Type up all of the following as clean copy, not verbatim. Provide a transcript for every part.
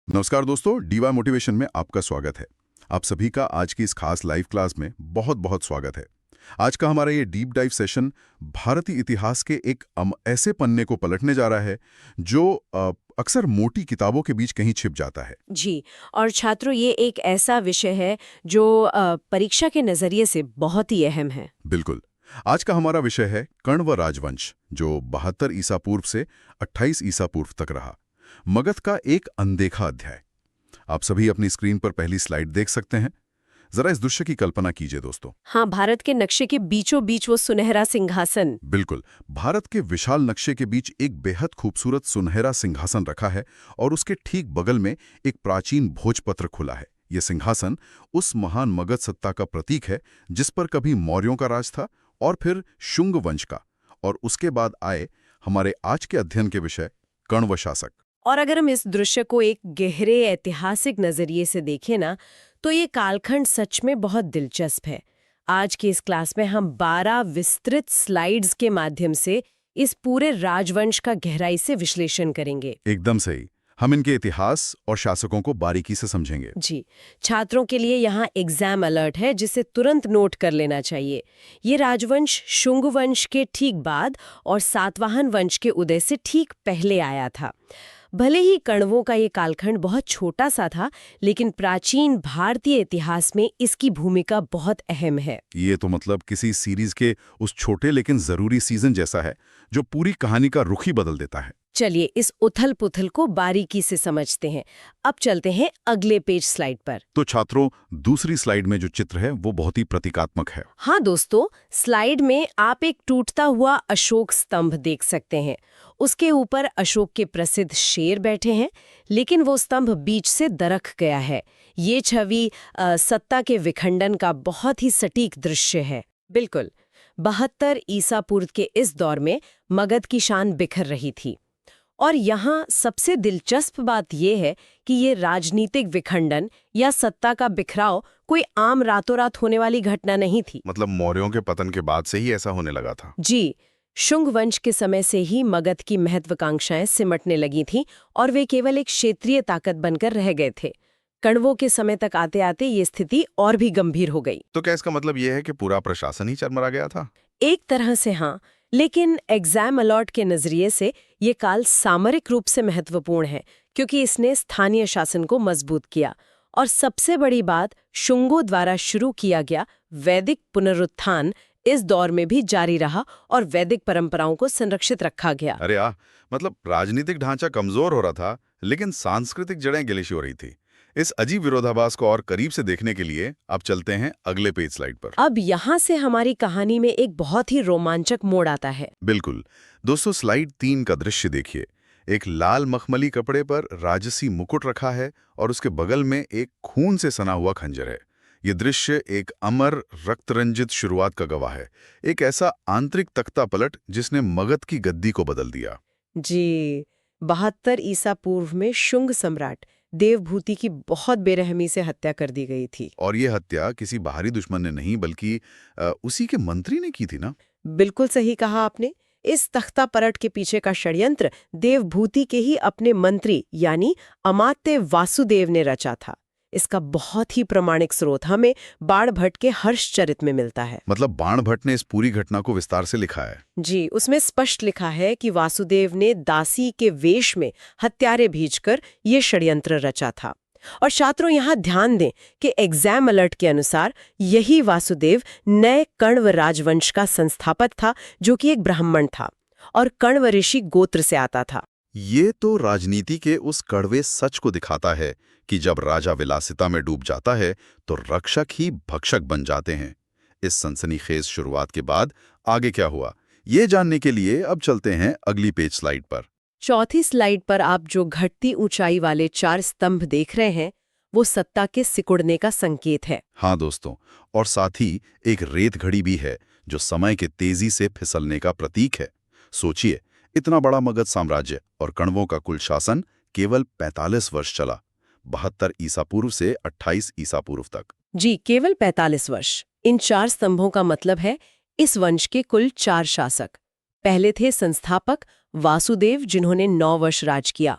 नमस्कार दोस्तों, D Y motivation में आपका स्वागत है। आप सभी का आज की इस खास लाइव क्लास में बहुत बहुत स्वागत है। आज का हमारा ये डीप डाइव सेशन भारतीय इतिहास के एक ऐसे पन्ने को पलटने जा रहा है जो अक्सर मोटी किताबों के बीच कहीं छिप जाता है। जी। और छात्रों, ये एक ऐसा विषय है जो परीक्षा के नज़रिए से बहुत ही अहम है। बिल्कुल। आज का हमारा विषय है कण्व राजवंश, जो 72 ईसा पूर्व से 28 ईसा पूर्व तक रहा। मगध का एक अनदेखा अध्याय। आप सभी अपनी स्क्रीन पर पहली स्लाइड देख सकते हैं। जरा इस दृश्य की कल्पना कीजिए दोस्तों। हाँ, भारत के नक्शे के बीचों बीच वो सुनहरा सिंहासन। बिल्कुल, भारत के विशाल नक्शे के बीच एक बेहद खूबसूरत सुनहरा सिंहासन रखा है और उसके ठीक बगल में एक प्राचीन भोजपत्र खुला है। यह सिंहासन उस महान मगध सत्ता का प्रतीक है जिस पर कभी मौर्यों का राज था और फिर शुंग वंश का, और उसके बाद आए हमारे आज के अध्ययन के विषय कण्व शासक। और अगर हम इस दृश्य को एक गहरे ऐतिहासिक नज़रिए से देखें ना, तो ये कालखंड सच में बहुत दिलचस्प है। आज की इस क्लास में हम 12 विस्तृत स्लाइड्स के माध्यम से इस पूरे राजवंश का गहराई से विश्लेषण करेंगे। एकदम सही। हम इनके इतिहास और शासकों को बारीकी से समझेंगे। जी। छात्रों के लिए यहाँ एग्जाम अलर्ट है, जिसे तुरंत नोट कर लेना चाहिए। ये राजवंश शुंग वंश के ठीक बाद और सातवाहन वंश के उदय से ठीक पहले आया था। भले ही कण्वों का ये कालखंड बहुत छोटा सा था, लेकिन प्राचीन भारतीय इतिहास में इसकी भूमिका बहुत अहम है। ये तो मतलब किसी सीरीज के उस छोटे लेकिन जरूरी सीजन जैसा है जो पूरी कहानी का रुख ही बदल देता है। चलिए इस उथल पुथल को बारीकी से समझते हैं। अब चलते हैं अगले पेज स्लाइड पर। तो छात्रों, दूसरी स्लाइड में जो चित्र है वो बहुत ही प्रतीकात्मक है। हाँ दोस्तों, स्लाइड में आप एक टूटता हुआ अशोक स्तंभ देख सकते हैं। उसके ऊपर अशोक के प्रसिद्ध शेर बैठे हैं, लेकिन वो स्तंभ बीच से दरक गया है। ये छवि सत्ता के विखंडन का बहुत ही सटीक दृश्य है। बिल्कुल, 72 ईसा पूर्व के इस दौर में मगध की शान बिखर रही थी। और यहाँ सबसे दिलचस्प बात यह है कि ये राजनीतिक विखंडन या सत्ता का बिखराव कोई आम रातों रात होने वाली घटना नहीं थी। मतलब मौर्यों के पतन के बाद से ही ऐसा होने लगा था। जी, शुंग वंश के समय से ही मगध की महत्वाकांक्षाएं सिमटने लगी थीं और वे केवल एक क्षेत्रीय ताकत बनकर रह गए थे। कण्वों के समय तक आते आते ये स्थिति और भी गंभीर हो गई। तो क्या इसका मतलब यह है कि पूरा प्रशासन ही चरमरा गया था? एक तरह से हाँ, लेकिन एग्जाम अलॉट के नजरिए से ये काल सामरिक रूप से महत्वपूर्ण है, क्योंकि इसने स्थानीय शासन को मजबूत किया। और सबसे बड़ी बात, शुंगों द्वारा शुरू किया गया वैदिक पुनरुत्थान इस दौर में भी जारी रहा और वैदिक परंपराओं को संरक्षित रखा गया। अरे मतलब राजनीतिक ढांचा कमजोर हो रहा था, लेकिन सांस्कृतिक जड़ें गिलिशी हो रही थी। इस अजीब विरोधाभास को और करीब से देखने के लिए अब चलते हैं अगले पेज स्लाइड पर। अब यहाँ से हमारी कहानी में एक बहुत ही रोमांचक मोड़ आता है। बिल्कुल दोस्तों, स्लाइड 3 का दृश्य देखिए। एक लाल मखमली कपड़े पर राजसी मुकुट रखा है और उसके बगल में एक खून से सना हुआ खंजर है। ये दृश्य एक अमर रक्तरंजित शुरुआत का गवाह है, एक ऐसा आंतरिक तख्ता पलट जिसने मगध की गद्दी को बदल दिया। जी, 72 ईसा पूर्व में शुंग सम्राट देवभूति की बहुत बेरहमी से हत्या कर दी गई थी। और ये हत्या किसी बाहरी दुश्मन ने नहीं, बल्कि उसी के मंत्री ने की थी ना। बिल्कुल सही कहा आपने। इस तख्ता पलट के पीछे का षड्यंत्र देवभूति के ही अपने मंत्री यानी अमात्य वासुदेव ने रचा था। इसका बहुत ही प्रामाणिक स्रोत हमें बाण भट्ट के हर्षचरित में मिलता है। मतलब बाण भट्ट ने इस पूरी घटना को विस्तार से लिखा है। जी, उसमें स्पष्ट लिखा है कि वासुदेव ने दासी के वेश में हत्यारे भेजकर ये षड्यंत्र रचा था। और छात्रों, यहाँ ध्यान दें कि एग्जाम अलर्ट के अनुसार यही वासुदेव नए कण्व राजवंश का संस्थापक था, जो कि एक ब्राह्मण था और कण्व ऋषि गोत्र से आता था। ये तो राजनीति के उस कड़वे सच को दिखाता है कि जब राजा विलासिता में डूब जाता है तो रक्षक ही भक्षक बन जाते हैं। इस सनसनीखेज शुरुआत के बाद आगे क्या हुआ, ये जानने के लिए अब चलते हैं अगली पेज स्लाइड पर। चौथी स्लाइड पर आप जो घटती ऊंचाई वाले 4 स्तंभ देख रहे हैं, वो सत्ता के सिकुड़ने का संकेत है। हाँ दोस्तों, और साथ ही एक रेत घड़ी भी है जो समय के तेजी से फिसलने का प्रतीक है। सोचिए, इतना बड़ा मगध साम्राज्य और कण्वों का कुल शासन केवल 45 वर्ष चला, 72 ईसा पूर्व से 28 ईसा पूर्व तक। जी, केवल 45 वर्ष। इन 4 स्तंभों का मतलब है इस वंश के कुल 4 शासक। पहले थे संस्थापक वासुदेव, जिन्होंने 9 वर्ष राज किया।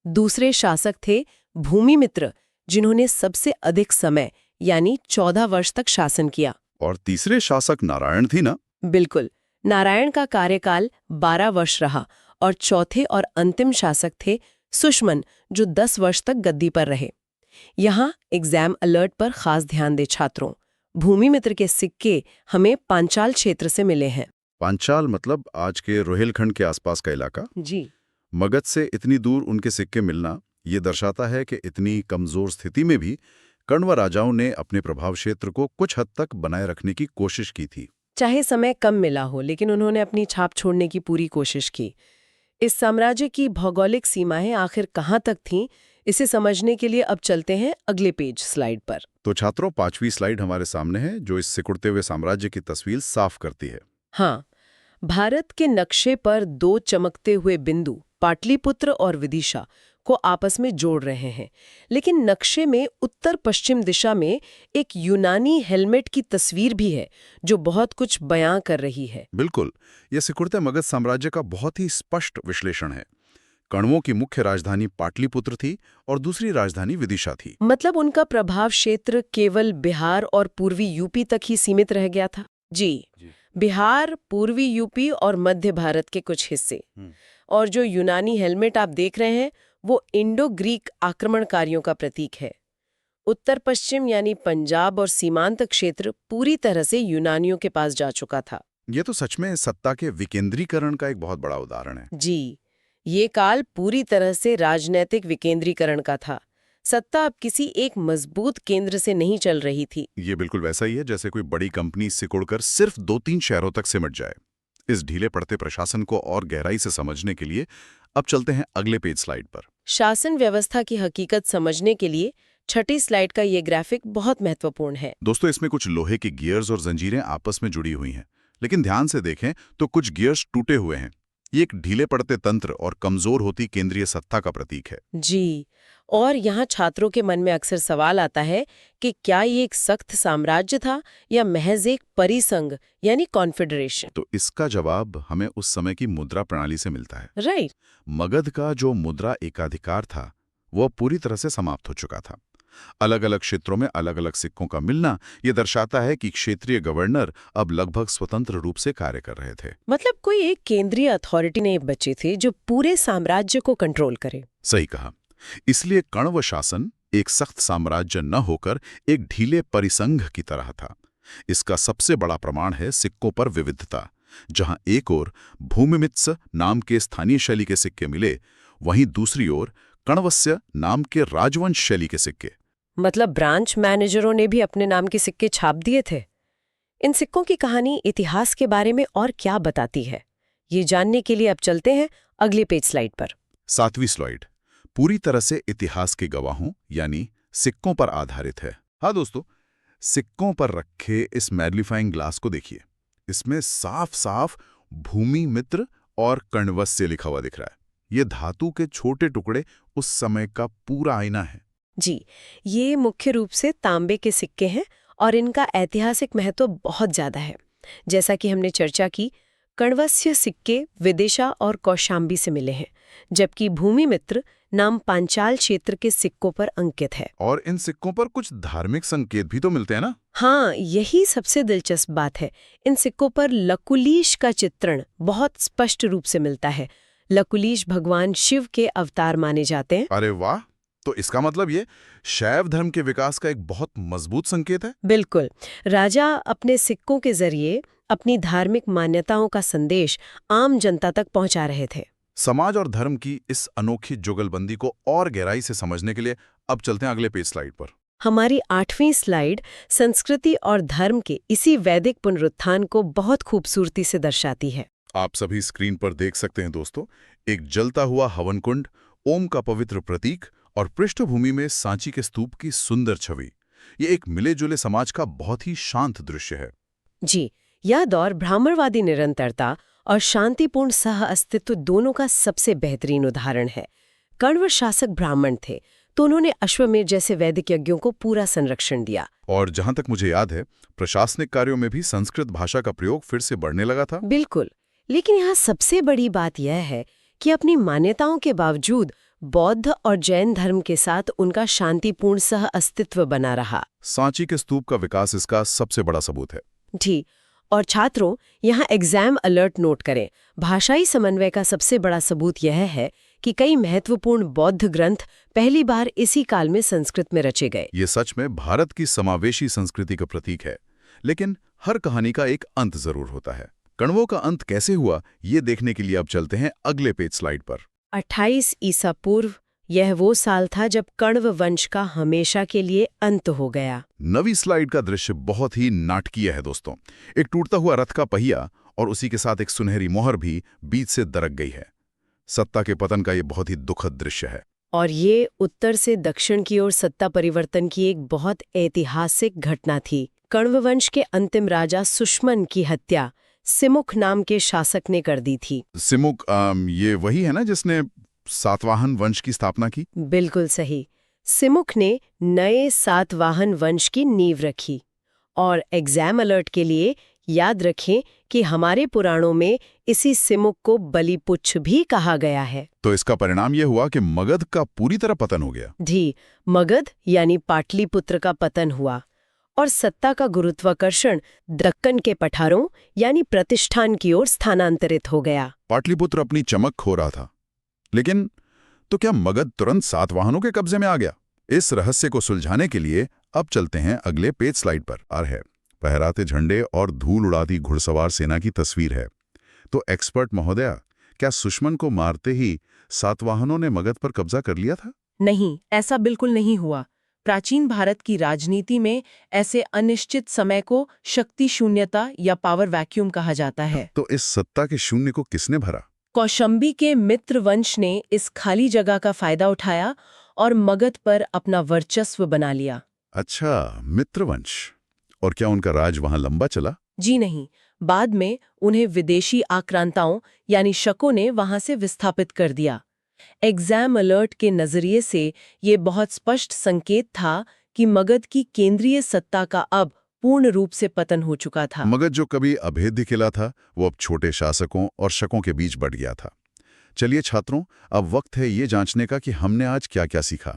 दूसरे शासक थे भूमिमित्र, जिन्होंने सबसे अधिक समय यानी 14 वर्ष तक शासन किया। और तीसरे शासक नारायण थी ना? बिल्कुल, नारायण का कार्यकाल 12 वर्ष रहा और चौथे और अंतिम शासक थे सुषमन, जो 10 वर्ष तक गद्दी पर रहे। यहाँ एग्जाम अलर्ट पर खास ध्यान दे छात्रों। भूमिमित्र के सिक्के हमें पांचाल क्षेत्र से मिले हैं। पांचाल मतलब आज के रोहिलखंड के आसपास का इलाका। जी, मगध से इतनी दूर उनके सिक्के मिलना ये दर्शाता है कि इतनी कमजोर स्थिति में भी कण्व राजाओं ने अपने प्रभाव क्षेत्र को कुछ हद तक बनाए रखने की कोशिश की थी। चाहे समय कम मिला हो, लेकिन उन्होंने अपनी छाप छोड़ने की पूरी कोशिश की। इस साम्राज्य की भौगोलिक सीमाएं आखिर कहाँ तक थीं, इसे समझने के लिए अब चलते हैं अगले पेज स्लाइड पर। तो छात्रों, 5वीं स्लाइड हमारे सामने है, जो इस सिकुड़ते हुए साम्राज्य की तस्वीर साफ करती है। हाँ, भारत के नक्शे पर दो चमकते हुए बिंदु पाटलिपुत्र और विदिशा को आपस में जोड़ रहे हैं, लेकिन नक्शे में उत्तर पश्चिम दिशा में एक यूनानी हेलमेट की तस्वीर भी है, जो बहुत कुछ बयां कर रही है। बिल्कुल, यह सिकुड़ते मगध साम्राज्य का बहुत ही स्पष्ट विश्लेषण है। कण्वों की मुख्य राजधानी पाटलिपुत्र थी और दूसरी राजधानी विदिशा थी। मतलब उनका प्रभाव क्षेत्र केवल बिहार और पूर्वी यूपी तक ही सीमित रह गया था। जी। बिहार, पूर्वी यूपी और मध्य भारत के कुछ हिस्से। और जो यूनानी हेलमेट आप देख रहे हैं, वो इंडो ग्रीक आक्रमणकारियों का प्रतीक है। उत्तर पश्चिम यानी पंजाब और सीमांत क्षेत्र पूरी तरह से यूनानियों के पास जा चुका था। ये तो सच में सत्ता के विकेंद्रीकरण का एक बहुत बड़ा उदाहरण है। जी, ये काल पूरी तरह से राजनैतिक विकेंद्रीकरण का था। सत्ता अब किसी एक मजबूत केंद्र से नहीं चल रही थी। ये बिल्कुल वैसा ही है जैसे कोई बड़ी कंपनी सिकुड़कर सिर्फ 2-3 शहरों तक सिमट जाए। इस ढीले पड़ते प्रशासन को और गहराई से समझने के लिए अब चलते हैं अगले पेज स्लाइड पर। शासन व्यवस्था की हकीकत समझने के लिए छठी स्लाइड का ये ग्राफिक बहुत महत्वपूर्ण है। दोस्तों, इसमें कुछ लोहे के गियर्स और जंजीरें आपस में जुड़ी हुई हैं, लेकिन ध्यान से देखें तो कुछ गियर्स टूटे हुए हैं। ये एक ढीले पड़ते तंत्र और कमजोर होती केंद्रीय सत्ता का प्रतीक है। जी, और यहाँ छात्रों के मन में अक्सर सवाल आता है कि क्या ये एक सख्त साम्राज्य था या महज एक परिसंघ यानी कॉन्फेडरेशन। तो इसका जवाब हमें उस समय की मुद्रा प्रणाली से मिलता है। राइट। मगध का जो मुद्रा एकाधिकार था, वह पूरी तरह से समाप्त हो चुका था। अलग अलग क्षेत्रों में अलग अलग सिक्कों का मिलना यह दर्शाता है कि क्षेत्रीय गवर्नर अब लगभग स्वतंत्र रूप से कार्य कर रहे थे। मतलब कोई एक केंद्रीय अथॉरिटी नहीं बची थी जो पूरे साम्राज्य को कंट्रोल करे। सही कहा। इसलिए कण्व शासन एक सख्त साम्राज्य न होकर एक ढीले परिसंघ की तरह था। इसका सबसे बड़ा प्रमाण है सिक्कों पर विविधता। जहां एक ओर भूमिमित्स नाम के स्थानीय शैली के सिक्के मिले, वहीं दूसरी ओर कण्वस्य नाम के राजवंश शैली के सिक्के। मतलब ब्रांच मैनेजरों ने भी अपने नाम के सिक्के छाप दिए थे। इन सिक्कों की कहानी इतिहास के बारे में और क्या बताती है, ये जानने के लिए अब चलते हैं अगले पेज स्लाइड पर। 7वीं स्लाइड पूरी तरह से इतिहास के गवाहों यानी सिक्कों पर आधारित है। हाँ दोस्तों, सिक्कों पर रखे इस मैग्नीफाइंग ग्लास को देखिए। इसमें साफ साफ भूमिमित्र और कण्वस्य लिखा हुआ दिख रहा है। ये धातु के छोटे टुकड़े उस समय का पूरा आईना है। जी, ये मुख्य रूप से तांबे के सिक्के हैं और इनका ऐतिहासिक महत्व बहुत ज्यादा है। जैसा कि हमने चर्चा की, कण्वस्य सिक्के विदिशा और कौशांबी से मिले हैं, जबकि भूमिमित्र नाम पांचाल क्षेत्र के सिक्कों पर अंकित है। और इन सिक्कों पर कुछ धार्मिक संकेत भी तो मिलते हैं ना? हाँ, यही सबसे दिलचस्प बात है। इन सिक्कों पर लकुलीश का चित्रण बहुत स्पष्ट रूप से मिलता है। लकुलीश भगवान शिव के अवतार माने जाते हैं। अरे वाह! तो इसका मतलब ये शैव धर्म के विकास का एक बहुत मजबूत संकेत है। बिल्कुल। राजा अपने सिक्कों के जरिए अपनी धार्मिक मान्यताओं का संदेश आम जनता तक पहुंचा रहे थे। समाज और धर्म की इस अनोखी जुगलबंदी को और गहराई से समझने के लिए अब चलते हैं अगले पेज स्लाइड पर। हमारी 8वीं स्लाइड संस्कृति और धर्म के इसी वैदिक पुनरुत्थान को बहुत खूबसूरती से दर्शाती है। आप सभी स्क्रीन पर देख सकते हैं दोस्तों, एक जलता हुआ हवन कुंड, ओम का पवित्र प्रतीक और पृष्ठभूमि में सांची के स्तूप की सुंदर छवि। ये एक मिले जुले समाज का बहुत ही शांत दृश्य है। जी, यह दौर ब्राह्मणवादी निरंतरता और शांतिपूर्ण सह अस्तित्व दोनों का सबसे बेहतरीन उदाहरण है। कण्व शासक ब्राह्मण थे, तो उन्होंने अश्वमेध जैसे वैदिक यज्ञों को पूरा संरक्षण दिया। और जहां तक मुझे याद है, प्रशासनिक कार्यों में भी संस्कृत भाषा का प्रयोग फिर से बढ़ने लगा था। बिल्कुल, लेकिन यहाँ सबसे बड़ी बात यह है कि अपनी मान्यताओं के बावजूद बौद्ध और जैन धर्म के साथ उनका शांतिपूर्ण सह अस्तित्व बना रहा। सांची के स्तूप का विकास इसका सबसे बड़ा सबूत है। जी। और छात्रों, यहाँ एग्जाम अलर्ट नोट करें। भाषाई समन्वय का सबसे बड़ा सबूत यह है कि कई महत्वपूर्ण बौद्ध ग्रंथ पहली बार इसी काल में संस्कृत में रचे गए। ये सच में भारत की समावेशी संस्कृति का प्रतीक है। लेकिन हर कहानी का एक अंत जरूर होता है। कण्वों का अंत कैसे हुआ, ये देखने के लिए अब चलते हैं अगले पेज स्लाइड पर। 28 ईसा पूर्व, यह वो साल था जब कण्व वंश का हमेशा के लिए अंत हो गया। नवी स्लाइड का दृश्य बहुत ही नाटकीय है दोस्तों। एक टूटता हुआ रथ का पहिया और उसी के साथ एक सुनहरी मोहर भी बीच से दरक गई है। सत्ता के पतन का ये बहुत ही दुखद दृश्य है। और ये उत्तर से दक्षिण की ओर सत्ता परिवर्तन की एक बहुत ऐतिहासिक घटना थी। कण्व वंश के अंतिम राजा सुष्मन की हत्या सिमुक नाम के शासक ने कर दी थी। सिमुक ये वही है ना जिसने सातवाहन वंश की स्थापना की? बिल्कुल सही। सिमुक ने नए सातवाहन वंश की नींव रखी। और एग्जाम अलर्ट के लिए याद रखें कि हमारे पुराणों में इसी सिमुक को बलिपुच्छ भी कहा गया है। तो इसका परिणाम यह हुआ कि मगध का पूरी तरह पतन हो गया। जी, मगध यानी पाटलिपुत्र का पतन हुआ और सत्ता का गुरुत्वाकर्षण दक्कन के पठारों यानी प्रतिष्ठान की ओर स्थानांतरित हो गया। पाटलिपुत्र अपनी चमक खो रहा था। लेकिन तो क्या मगध तुरंत सातवाहनों के कब्जे में आ गया? इस रहस्य को सुलझाने के लिए अब चलते हैं अगले पेज स्लाइड पर। है फहराते झंडे और धूल उड़ाती घुड़सवार सेना की तस्वीर है। तो एक्सपर्ट महोदया, क्या सुष्मन को मारते ही सातवाहनों ने मगध पर कब्जा कर लिया था? नहीं, ऐसा बिल्कुल नहीं हुआ। प्राचीन भारत की राजनीति में ऐसे अनिश्चित समय को शक्ति शून्यता या पावर वैक्यूम कहा जाता है। तो इस सत्ता के शून्य को किसने भरा? कौशंबी के मित्र वंश ने इस खाली जगह का फायदा उठाया और मगध पर अपना वर्चस्व बना लिया। अच्छा, मित्रवंश। और क्या उनका राज वहां लंबा चला? जी नहीं, बाद में उन्हें विदेशी आक्रांताओं यानी शकों ने वहां से विस्थापित कर दिया। एग्जाम अलर्ट के नजरिए से ये बहुत स्पष्ट संकेत था कि मगध की केंद्रीय सत्ता का अब पूर्ण रूप से पतन हो चुका था। मगध जो कभी अभेद्य किला था, वो अब छोटे शासकों और शकों के बीच बढ़ गया था। चलिए छात्रों, अब वक्त है ये जांचने का कि हमने आज क्या क्या सीखा।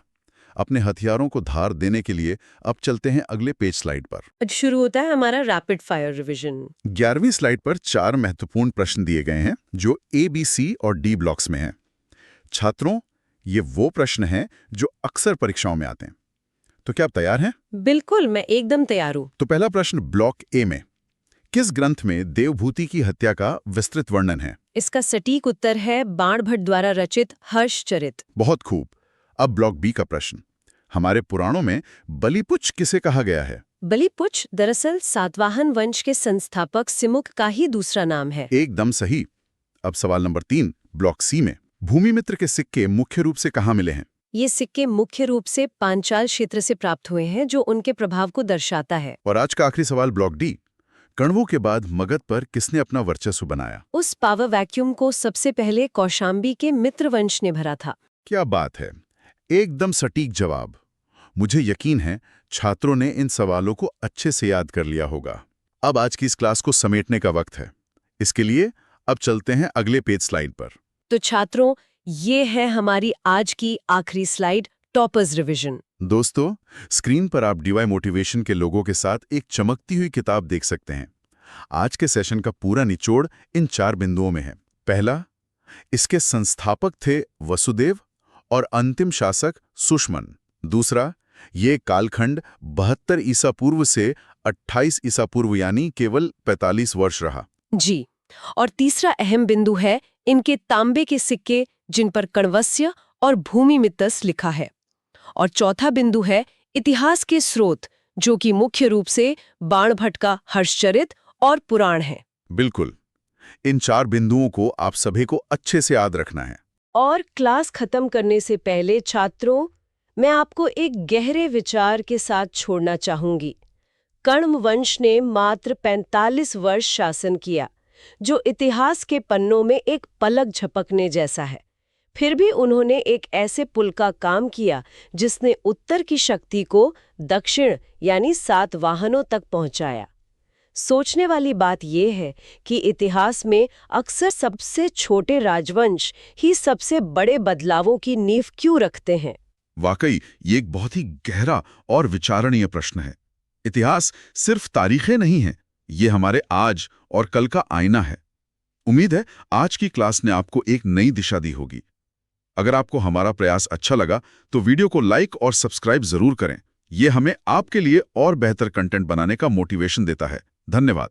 अपने हथियारों को धार देने के लिए अब चलते हैं अगले पेज स्लाइड पर। आज शुरू होता है हमारा रैपिड फायर रिवीजन। 11वीं स्लाइड पर 4 महत्वपूर्ण प्रश्न दिए गए हैं जो A, B, C और D ब्लॉक्स में हैं। छात्रों, ये वो प्रश्न हैं जो अक्सर परीक्षाओं में आते हैं। तो क्या आप तैयार हैं? बिल्कुल, मैं एकदम तैयार हूँ। तो पहला प्रश्न ब्लॉक ए में, किस ग्रंथ में देवभूति की हत्या का विस्तृत वर्णन है? इसका सटीक उत्तर है बाणभट्ट द्वारा रचित हर्षचरित। बहुत खूब। अब ब्लॉक बी का प्रश्न, हमारे पुराणों में बलिपुच्छ किसे कहा गया है? बलिपुच्छ दरअसल सातवाहन वंश के संस्थापक सिमुक का ही दूसरा नाम है। एकदम सही। अब सवाल नंबर 3, ब्लॉक सी में, भूमिमित्र के सिक्के मुख्य रूप से कहाँ मिले हैं? ये सिक्के मुख्य रूप से पांचाल क्षेत्र से प्राप्त हुए हैं, जो उनके प्रभाव को दर्शाता है। और आज का आखिरी सवाल ब्लॉक डी, कण्वों के बाद मगध पर किसने अपना वर्चस्व बनाया? उस पावर वैक्यूम को सबसे पहले कौशांबी के मित्र वंश ने भरा था। क्या बात है, एकदम सटीक जवाब। मुझे यकीन है छात्रों ने इन सवालों को अच्छे से याद कर लिया होगा। अब आज की इस क्लास को समेटने का वक्त है। इसके लिए अब चलते हैं अगले पेज स्लाइड पर। तो छात्रों, ये है हमारी आज की आखिरी स्लाइड, टॉपर्स रिवीजन। दोस्तों, स्क्रीन पर आप DY मोटिवेशन के लोगों के साथ एक चमकती हुई किताब देख सकते हैं। आज के सेशन का पूरा निचोड़ इन 4 बिंदुओं में है। पहला, इसके संस्थापक थे वसुदेव और अंतिम शासक सुष्मन। दूसरा, ये कालखंड 72 ईसा पूर्व से 28 ईसा पूर्व यानी केवल 45 वर्ष रहा। जी। और तीसरा अहम बिंदु है इनके तांबे के सिक्के जिन पर कण्वस्य और भूमिमित्तस लिखा है। और चौथा बिंदु है इतिहास के स्रोत, जो कि मुख्य रूप से बाणभट्ट का हर्षचरित और पुराण है। बिल्कुल, इन 4 बिंदुओं को आप सभी को अच्छे से याद रखना है। और क्लास खत्म करने से पहले छात्रों, मैं आपको एक गहरे विचार के साथ छोड़ना चाहूंगी। कण्व वंश ने मात्र 45 वर्ष शासन किया, जो इतिहास के पन्नों में एक पलक झपकने जैसा है। फिर भी उन्होंने एक ऐसे पुल का काम किया जिसने उत्तर की शक्ति को दक्षिण यानी सातवाहनों तक पहुंचाया। सोचने वाली बात यह है कि इतिहास में अक्सर सबसे छोटे राजवंश ही सबसे बड़े बदलावों की नींव क्यों रखते हैं। वाकई ये एक बहुत ही गहरा और विचारणीय प्रश्न है। इतिहास सिर्फ तारीखें नहीं हैं, ये हमारे आज और कल का आईना है। उम्मीद है आज की क्लास ने आपको एक नई दिशा दी होगी। अगर आपको हमारा प्रयास अच्छा लगा तो वीडियो को लाइक और सब्सक्राइब जरूर करें। ये हमें आपके लिए और बेहतर कंटेंट बनाने का मोटिवेशन देता है। धन्यवाद।